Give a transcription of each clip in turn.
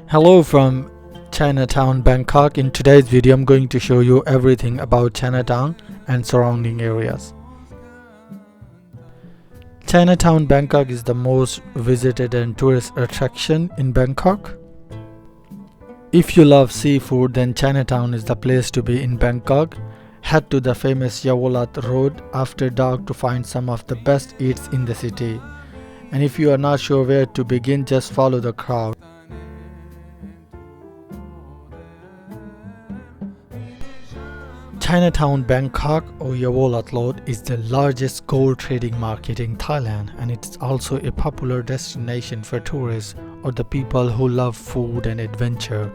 Hello from Chinatown Bangkok. In today's video I'm going to show you everything about Chinatown and surrounding areas. Chinatown Bangkok is the most visited and tourist attraction in Bangkok. If you love seafood, then Chinatown is the place to be in Bangkok. Head to the famous Yaowarat Road after dark to find some of the best eats in the city. And if you are not sure where to begin, just follow the crowd. Chinatown Bangkok or Yaowarat Road is the largest gold trading market in Thailand, and it's also a popular destination for tourists or the people who love food and adventure.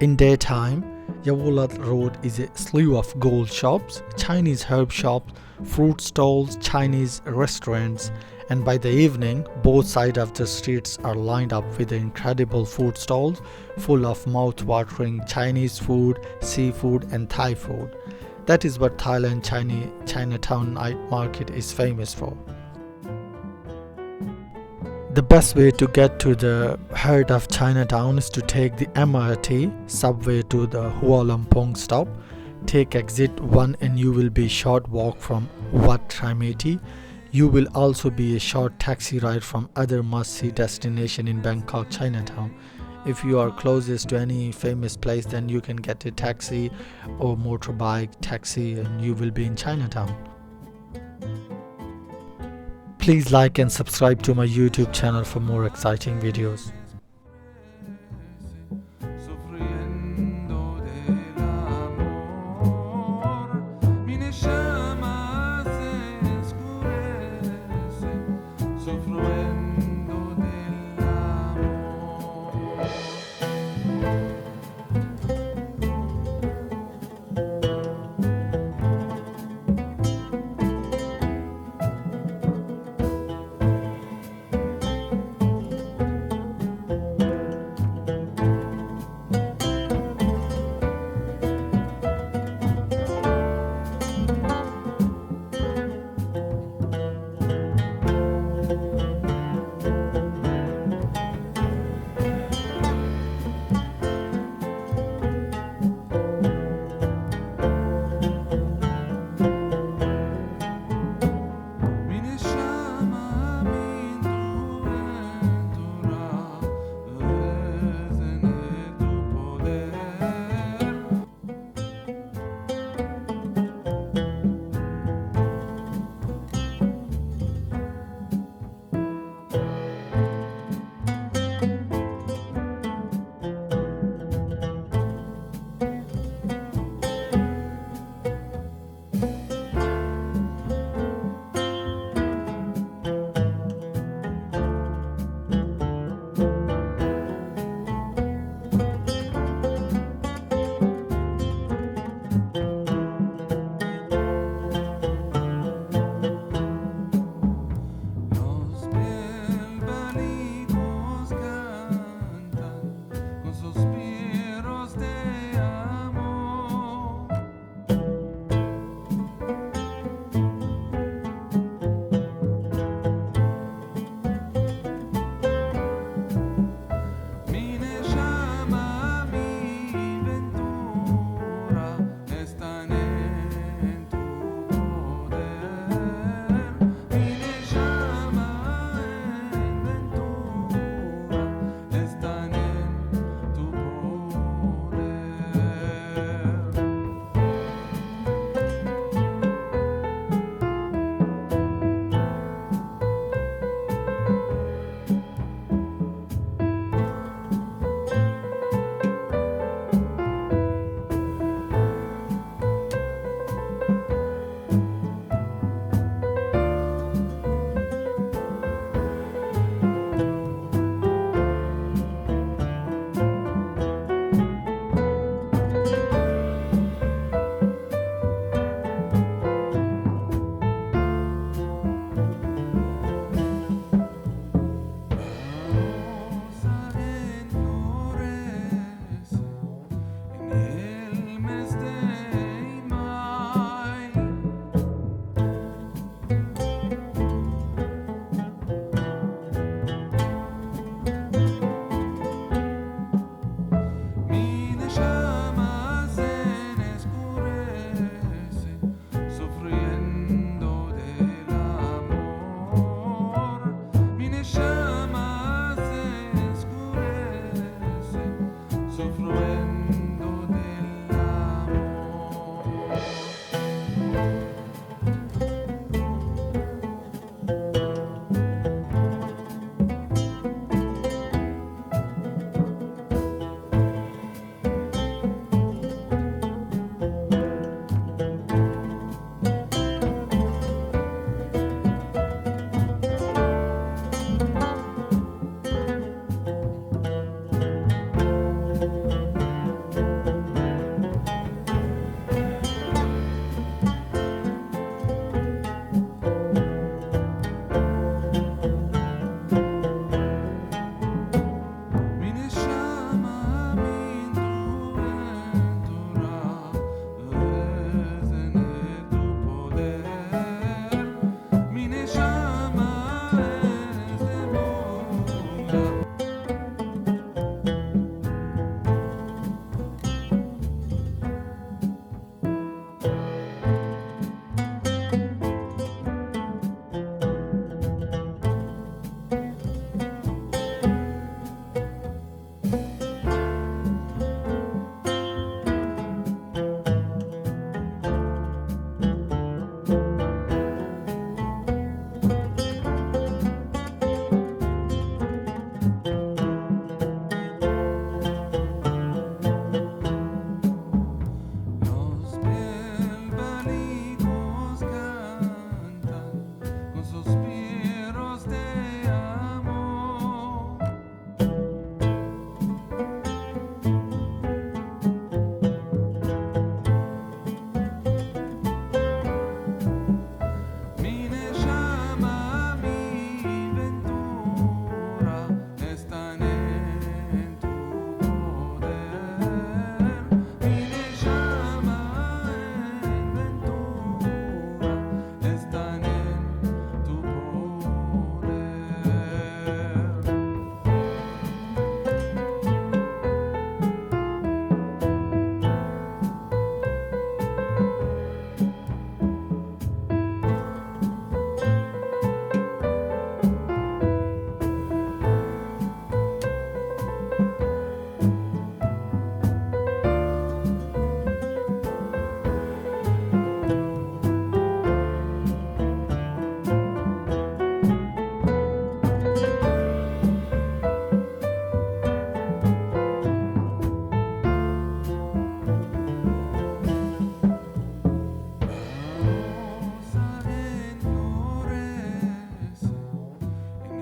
In daytime, Yaowarat Road is a slew of gold shops, Chinese herb shops, fruit stalls, Chinese restaurants, and by the evening, both sides of the streets are lined up with incredible food stalls full of mouth-watering Chinese food, seafood, and Thai food. That is what Thailand Chinatown night market is famous for. The best way to get to the heart of Chinatown is to take the MRT subway to the Hua Lamphong stop. Take exit 1 and you will be a short walk from Wat Trimeti. You will also be a short taxi ride from other must-see destination in Bangkok, Chinatown. If you are closest to any famous place, then you can get a taxi or motorbike taxi and you will be in Chinatown. Please like and subscribe to my YouTube channel for more exciting videos.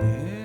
Yeah.